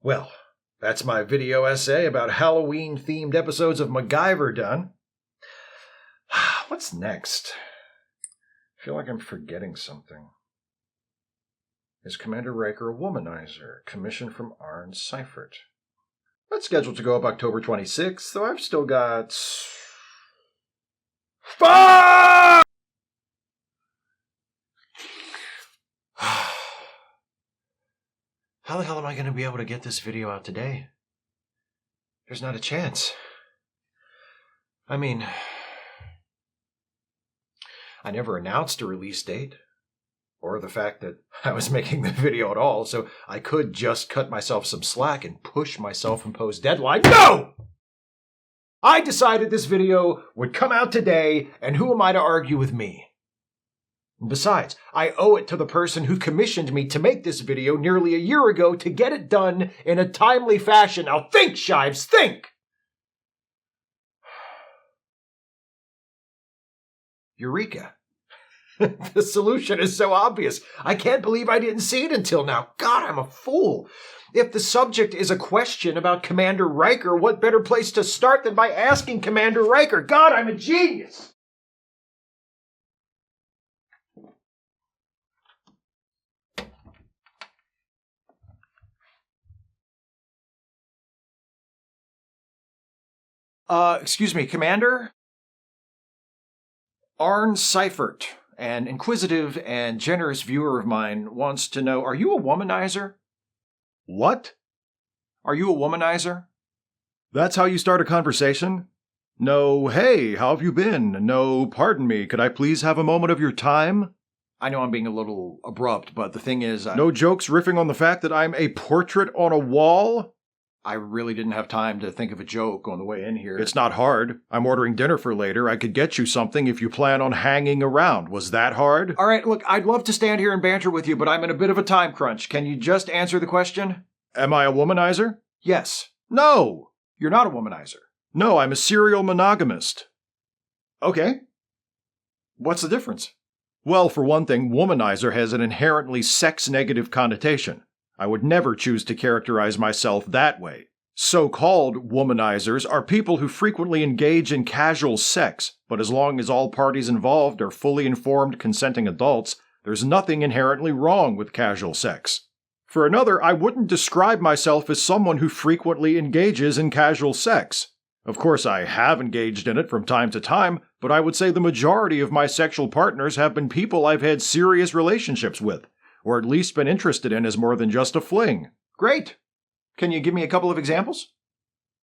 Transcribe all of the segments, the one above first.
Well, that's my video essay about Halloween-themed episodes of MacGyver done. What's next? I feel like I'm forgetting something. Is Commander Riker a womanizer? Commission from Arn Seifert. That's scheduled to go up October 26th, so I've still got... Fuck! How the hell am I going to be able to get this video out today? There's not a chance. I mean, I never announced a release date, or the fact that I was making the video at all, so I could just cut myself some slack and push my self-imposed deadline. No! I decided this video would come out today, and who am I to argue with me? Besides, I owe it to the person who commissioned me to make this video nearly a year ago to get it done in a timely fashion. Now think, Shives, think! Eureka. The solution is so obvious. I can't believe I didn't see it until now. God, I'm a fool. If the subject is a question about Commander Riker, what better place to start than by asking Commander Riker? God, I'm a genius! Excuse me, Commander? Arn Seifert, an inquisitive and generous viewer of mine, wants to know, are you a womanizer? What? Are you a womanizer? That's how you start a conversation? No, hey, how have you been? No, pardon me, could I please have a moment of your time? I know I'm being a little abrupt, but the thing is... No jokes riffing on the fact that I'm a portrait on a wall? I really didn't have time to think of a joke on the way in here. It's not hard. I'm ordering dinner for later. I could get you something if you plan on hanging around. Was that hard? All right, look, I'd love to stand here and banter with you, but I'm in a bit of a time crunch. Can you just answer the question? Am I a womanizer? Yes. No. You're not a womanizer. No, I'm a serial monogamist. Okay. What's the difference? Well, for one thing, womanizer has an inherently sex-negative connotation. I would never choose to characterize myself that way. So-called womanizers are people who frequently engage in casual sex, but as long as all parties involved are fully informed, consenting adults, there's nothing inherently wrong with casual sex. For another, I wouldn't describe myself as someone who frequently engages in casual sex. Of course, I have engaged in it from time to time, but I would say the majority of my sexual partners have been people I've had serious relationships with, or at least been interested in as more than just a fling. Great. Can you give me a couple of examples?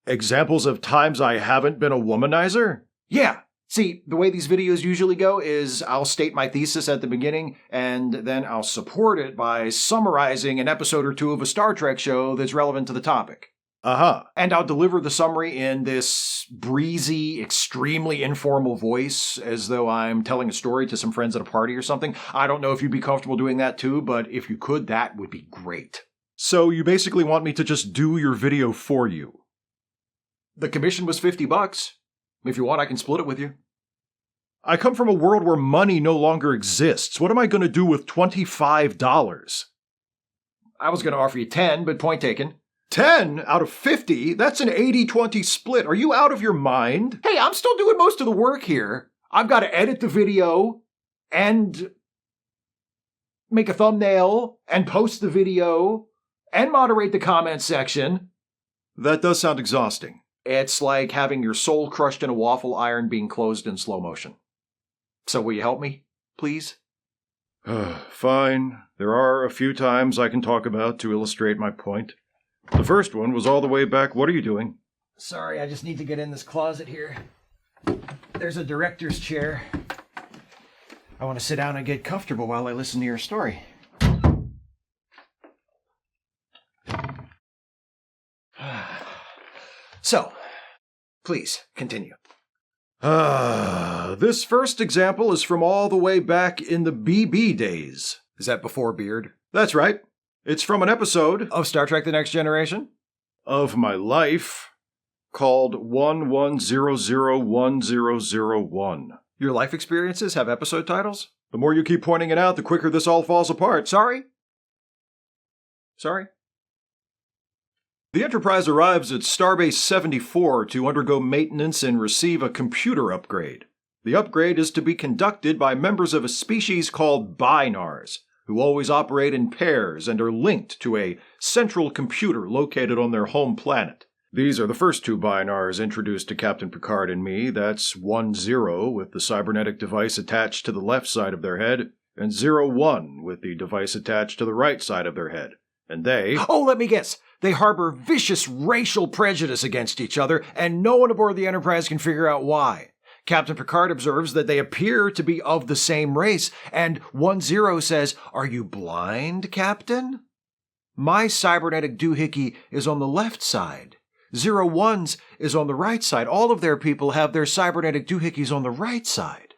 Examples of times I haven't been a womanizer? Yeah. See, the way these videos usually go is I'll state my thesis at the beginning, and then I'll support it by summarizing an episode or two of a Star Trek show that's relevant to the topic. Uh-huh. And I'll deliver the summary in this breezy, extremely informal voice, as though I'm telling a story to some friends at a party or something. I don't know if you'd be comfortable doing that too, but if you could, that would be great. So you basically want me to just do your video for you? The commission was $50. If you want, I can split it with you. I come from a world where money no longer exists. What am I going to do with $25? I was going to offer you 10, but point taken. 10 out of 50? That's an 80-20 split. Are you out of your mind? Hey, I'm still doing most of the work here. I've got to edit the video and make a thumbnail and post the video and moderate the comment section. That does sound exhausting. It's like having your soul crushed in a waffle iron being closed in slow motion. So will you help me, please? Fine. There are a few times I can talk about to illustrate my point. The first one was all the way back. What are you doing? Sorry, I just need to get in this closet here. There's a director's chair. I want to sit down and get comfortable while I listen to your story. So, please, continue. This first example is from all the way back in the BB days. Is that before Beard? That's right. It's from an episode Of Star Trek The Next Generation? of my life called 11001001. Your life experiences have episode titles? The more you keep pointing it out, the quicker this all falls apart. Sorry? Sorry? The Enterprise arrives at Starbase 74 to undergo maintenance and receive a computer upgrade. The upgrade is to be conducted by members of a species called Binars, who always operate in pairs and are linked to a central computer located on their home planet. These are the first two Binars introduced to Captain Picard and me. That's 1-0 with the cybernetic device attached to the left side of their head, and 0-1 with the device attached to the right side of their head. And they... Oh, let me guess. They harbor vicious racial prejudice against each other, and no one aboard the Enterprise can figure out why. Captain Picard observes that they appear to be of the same race, and 1-0 says, "Are you blind, Captain?" My cybernetic doohickey is on the left side. 0-1's is on the right side. All of their people have their cybernetic doohickeys on the right side.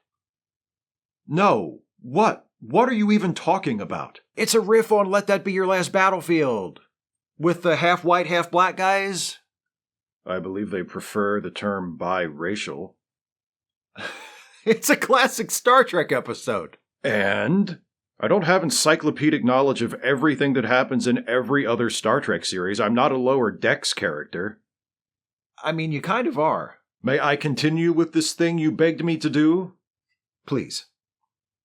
No. What? What are you even talking about? It's a riff on Let That Be Your Last Battlefield. With the half-white, half-black guys? I believe they prefer the term biracial. It's a classic Star Trek episode. And? I don't have encyclopedic knowledge of everything that happens in every other Star Trek series. I'm not a Lower Decks character. I mean, you kind of are. May I continue with this thing you begged me to do? Please.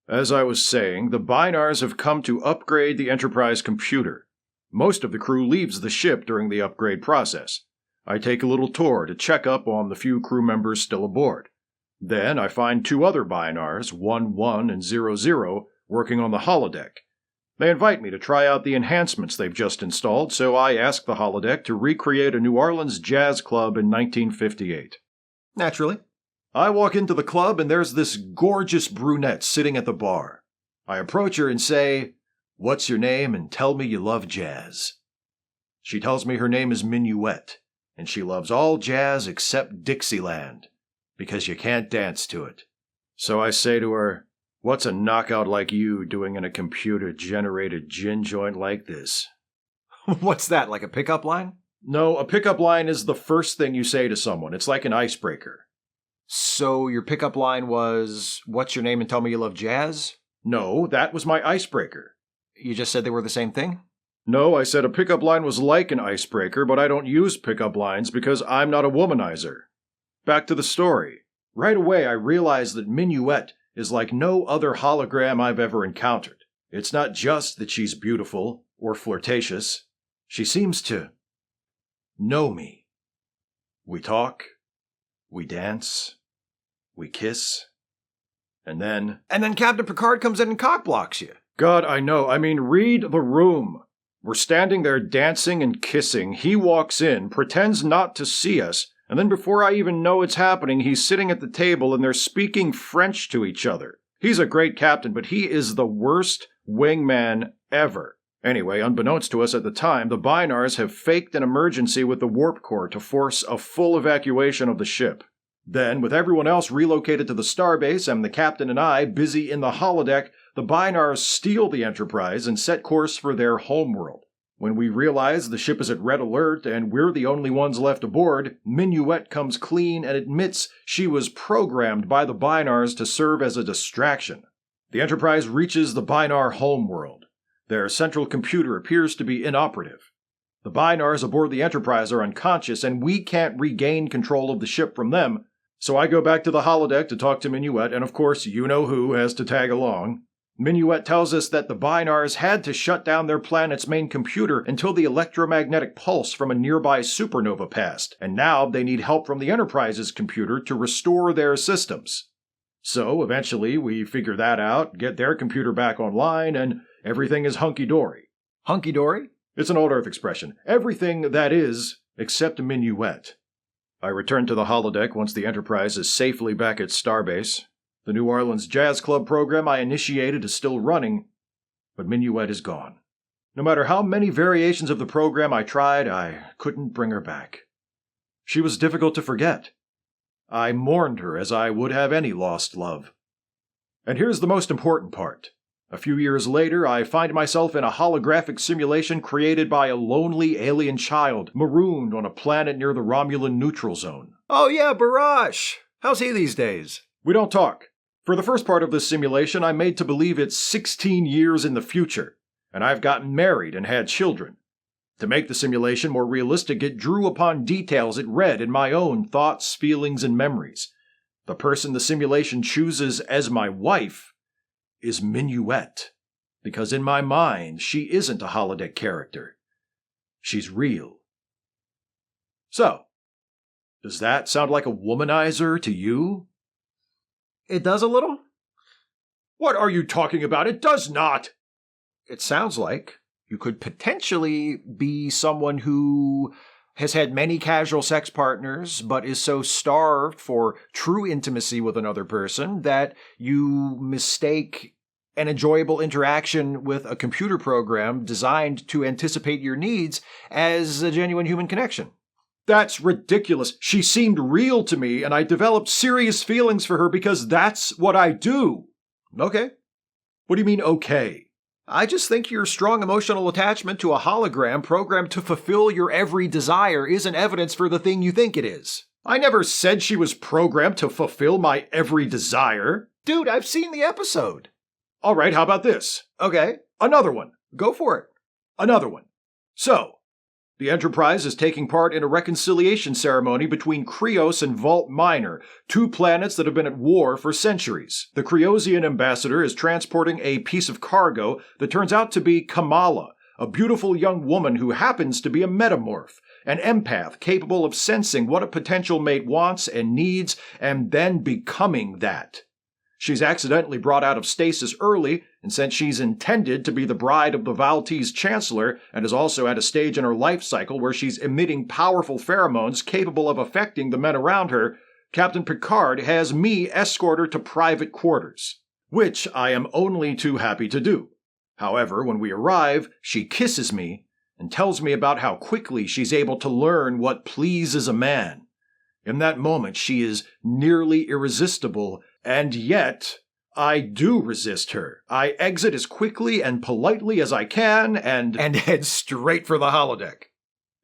As I was saying, the Binars have come to upgrade the Enterprise computer. Most of the crew leaves the ship during the upgrade process. I take a little tour to check up on the few crew members still aboard. Then I find two other Binars, 1-1 and 0-0, working on the holodeck. They invite me to try out the enhancements they've just installed, so I ask the holodeck to recreate a New Orleans jazz club in 1958. Naturally. I walk into the club and there's this gorgeous brunette sitting at the bar. I approach her and say, "What's your name and tell me you love jazz?" She tells me her name is Minuet, and she loves all jazz except Dixieland, because you can't dance to it. So I say to her, "What's a knockout like you doing in a computer-generated gin joint like this?" What's that, like a pickup line? No, a pickup line is the first thing you say to someone. It's like an icebreaker. So your pickup line was, "What's your name and tell me you love jazz"? No, that was my icebreaker. You just said they were the same thing? No, I said a pickup line was like an icebreaker, but I don't use pickup lines because I'm not a womanizer. Back to the story. Right away I realize that Minuet is like no other hologram I've ever encountered. It's not just that she's beautiful or flirtatious. She seems to know me. We talk, we dance, we kiss, and then... And then Captain Picard comes in and cockblocks you. God, I know. I mean, read the room. We're standing there dancing and kissing. He walks in, pretends not to see us, and then before I even know it's happening, he's sitting at the table and they're speaking French to each other. He's a great captain, but he is the worst wingman ever. Anyway, unbeknownst to us at the time, the Binars have faked an emergency with the warp core to force a full evacuation of the ship. Then, with everyone else relocated to the starbase and the captain and I busy in the holodeck, the Binars steal the Enterprise and set course for their homeworld. When we realize the ship is at red alert and we're the only ones left aboard, Minuet comes clean and admits she was programmed by the Binars to serve as a distraction. The Enterprise reaches the Binar homeworld. Their central computer appears to be inoperative. The Binars aboard the Enterprise are unconscious and we can't regain control of the ship from them, so I go back to the holodeck to talk to Minuet, and of course you-know-who has to tag along. Minuet tells us that the Binars had to shut down their planet's main computer until the electromagnetic pulse from a nearby supernova passed, and now they need help from the Enterprise's computer to restore their systems. So, eventually, we figure that out, get their computer back online, and everything is hunky-dory. Hunky-dory? It's an old Earth expression. Everything, that is, except Minuet. I return to the holodeck once the Enterprise is safely back at Starbase. The New Orleans Jazz Club program I initiated is still running, but Minuet is gone. No matter how many variations of the program I tried, I couldn't bring her back. She was difficult to forget. I mourned her as I would have any lost love. And here's the most important part. A few years later, I find myself in a holographic simulation created by a lonely alien child marooned on a planet near the Romulan neutral zone. Oh yeah, Barash! How's he these days? We don't talk. For the first part of this simulation, I'm made to believe it's 16 years in the future, and I've gotten married and had children. To make the simulation more realistic, it drew upon details it read in my own thoughts, feelings, and memories. The person the simulation chooses as my wife is Minuet, because in my mind, she isn't a holodeck character. She's real. So, does that sound like a womanizer to you? It does a little? What are you talking about? It does not! It sounds like you could potentially be someone who has had many casual sex partners, but is so starved for true intimacy with another person that you mistake an enjoyable interaction with a computer program designed to anticipate your needs as a genuine human connection. That's ridiculous. She seemed real to me, and I developed serious feelings for her because that's what I do. Okay. What do you mean, okay? I just think your strong emotional attachment to a hologram programmed to fulfill your every desire isn't evidence for the thing you think it is. I never said she was programmed to fulfill my every desire. Dude, I've seen the episode. All right, how about this? Okay. Another one. Go for it. Another one. So, the Enterprise is taking part in a reconciliation ceremony between Krios and Vault Minor, two planets that have been at war for centuries. The Kriosian ambassador is transporting a piece of cargo that turns out to be Kamala, a beautiful young woman who happens to be a metamorph, an empath capable of sensing what a potential mate wants and needs and then becoming that. She's accidentally brought out of stasis early, and since she's intended to be the bride of the Valtese Chancellor, and is also at a stage in her life cycle where she's emitting powerful pheromones capable of affecting the men around her, Captain Picard has me escort her to private quarters, which I am only too happy to do. However, when we arrive, she kisses me and tells me about how quickly she's able to learn what pleases a man. In that moment, she is nearly irresistible, and yet I do resist her. I exit as quickly and politely as I can and head straight for the holodeck.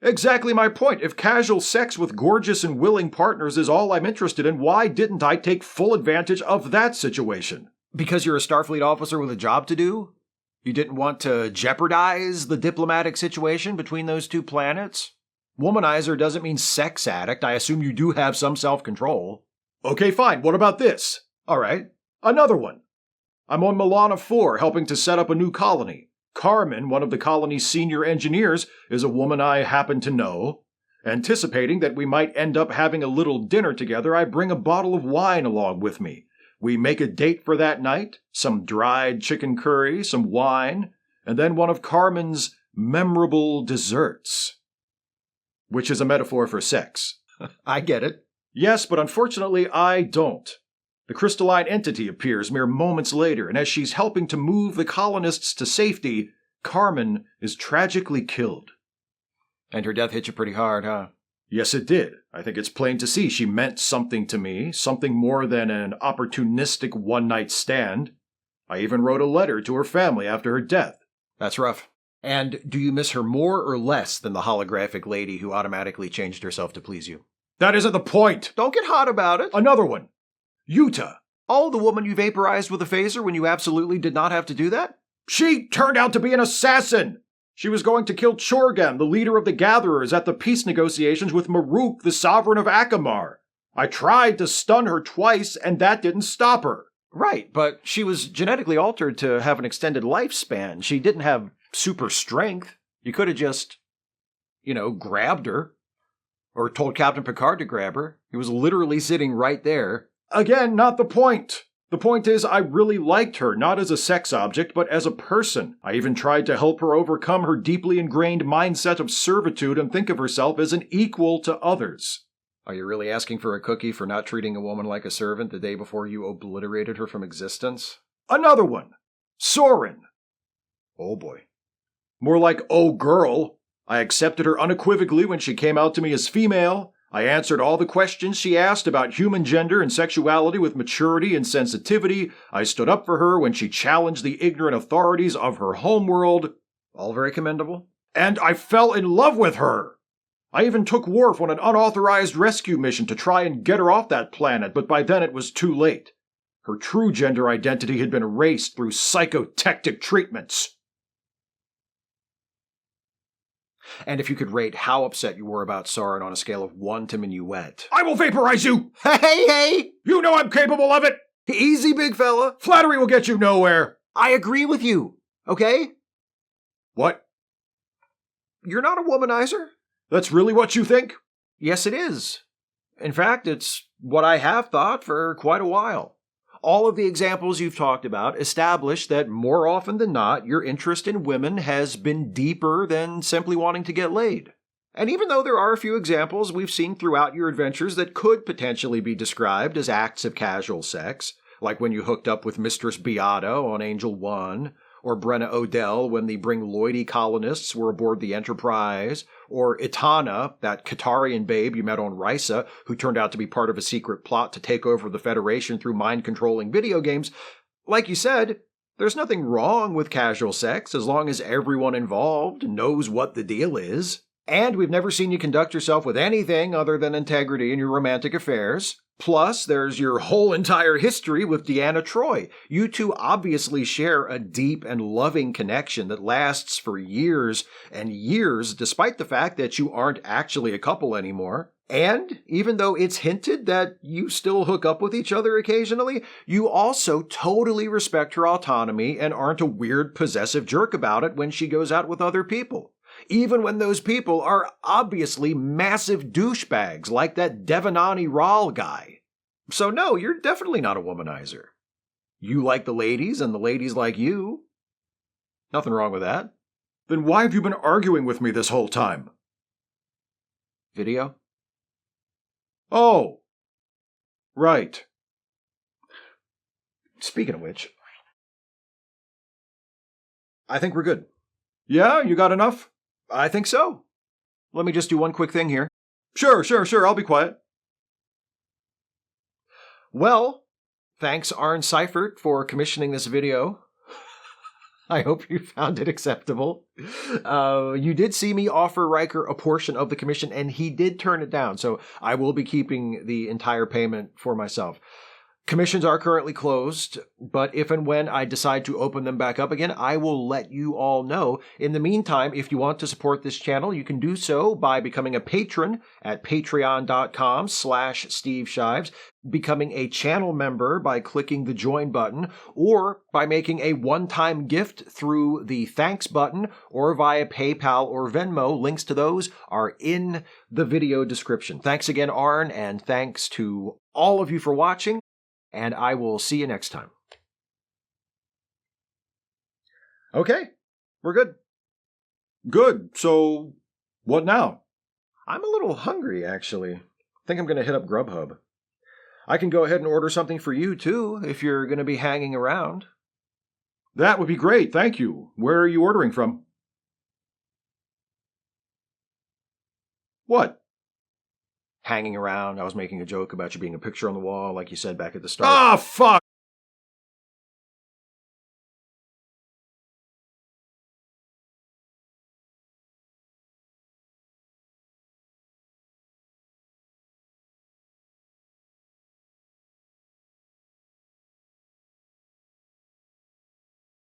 Exactly my point. If casual sex with gorgeous and willing partners is all I'm interested in, why didn't I take full advantage of that situation? Because you're a Starfleet officer with a job to do? You didn't want to jeopardize the diplomatic situation between those two planets? Womanizer doesn't mean sex addict. I assume you do have some self-control. Okay, fine. What about this? All right. Another one. I'm on Milana 4 helping to set up a new colony. Carmen, one of the colony's senior engineers, is a woman I happen to know. Anticipating that we might end up having a little dinner together, I bring a bottle of wine along with me. We make a date for that night, some dried chicken curry, some wine, and then one of Carmen's memorable desserts. Which is a metaphor for sex. I get it. Yes, but unfortunately I don't. The crystalline entity appears mere moments later, and as she's helping to move the colonists to safety, Carmen is tragically killed. And her death hit you pretty hard, huh? Yes, it did. I think it's plain to see she meant something to me, something more than an opportunistic one-night stand. I even wrote a letter to her family after her death. That's rough. And do you miss her more or less than the holographic lady who automatically changed herself to please you? That isn't the point! Don't get hot about it. Another one. Yuta. Oh, the woman you vaporized with a phaser when you absolutely did not have to do that? She turned out to be an assassin! She was going to kill Chorgan, the leader of the Gatherers, at the peace negotiations with Maruk, the sovereign of Akamar. I tried to stun her twice, and that didn't stop her. Right, but she was genetically altered to have an extended lifespan. She didn't have super strength. You could have just, grabbed her. Or told Captain Picard to grab her. He was literally sitting right there. Again, not the point. The point is, I really liked her, not as a sex object, but as a person. I even tried to help her overcome her deeply ingrained mindset of servitude and think of herself as an equal to others. Are you really asking for a cookie for not treating a woman like a servant the day before you obliterated her from existence? Another one. Soren. Oh boy. More like, oh girl. I accepted her unequivocally when she came out to me as female. I answered all the questions she asked about human gender and sexuality with maturity and sensitivity. I stood up for her when she challenged the ignorant authorities of her homeworld. All very commendable. And I fell in love with her. I even took Worf on an unauthorized rescue mission to try and get her off that planet, but by then it was too late. Her true gender identity had been erased through psychotectic treatments. And if you could rate how upset you were about Sauron on a scale of 1 to minuet. I will vaporize you! Hey! You know I'm capable of it! Easy, big fella. Flattery will get you nowhere! I agree with you, okay? What? You're not a womanizer? That's really what you think? Yes, it is. In fact, it's what I have thought for quite a while. All of the examples you've talked about establish that more often than not, your interest in women has been deeper than simply wanting to get laid. And even though there are a few examples we've seen throughout your adventures that could potentially be described as acts of casual sex, like when you hooked up with Mistress Beata on Angel 1, or Brenna Odell when the Bring Lloydie colonists were aboard the Enterprise, or Itana, that Qatarian babe you met on Risa, who turned out to be part of a secret plot to take over the Federation through mind-controlling video games. Like you said, there's nothing wrong with casual sex as long as everyone involved knows what the deal is. And we've never seen you conduct yourself with anything other than integrity in your romantic affairs. Plus, there's your whole entire history with Deanna Troi. You two obviously share a deep and loving connection that lasts for years and years, despite the fact that you aren't actually a couple anymore. And even though it's hinted that you still hook up with each other occasionally, you also totally respect her autonomy and aren't a weird possessive jerk about it when she goes out with other people. Even when those people are obviously massive douchebags like that Devanani Ral guy. So no, you're definitely not a womanizer. You like the ladies and the ladies like you. Nothing wrong with that. Then why have you been arguing with me this whole time? Video? Oh. Right. Speaking of which, I think we're good. Yeah, you got enough? I think so. Let me just do one quick thing here. Sure, I'll be quiet. Well, thanks Arn Seifert for commissioning this video. I hope you found it acceptable. You did see me offer Riker a portion of the commission, and he did turn it down, so I will be keeping the entire payment for myself. Commissions are currently closed, but if and when I decide to open them back up again, I will let you all know. In the meantime, if you want to support this channel, you can do so by becoming a patron at patreon.com/Steve Shives, becoming a channel member by clicking the join button, or by making a one-time gift through the thanks button, or via PayPal or Venmo. Links to those are in the video description. Thanks again, Arn, and thanks to all of you for watching. And I will see you next time. Okay, we're good. Good, so what now? I'm a little hungry, actually. I think I'm going to hit up Grubhub. I can go ahead and order something for you, too, if you're going to be hanging around. That would be great, thank you. Where are you ordering from? What? Hanging around. I was making a joke about you being a picture on the wall, like you said back at the start. Ah, fuck!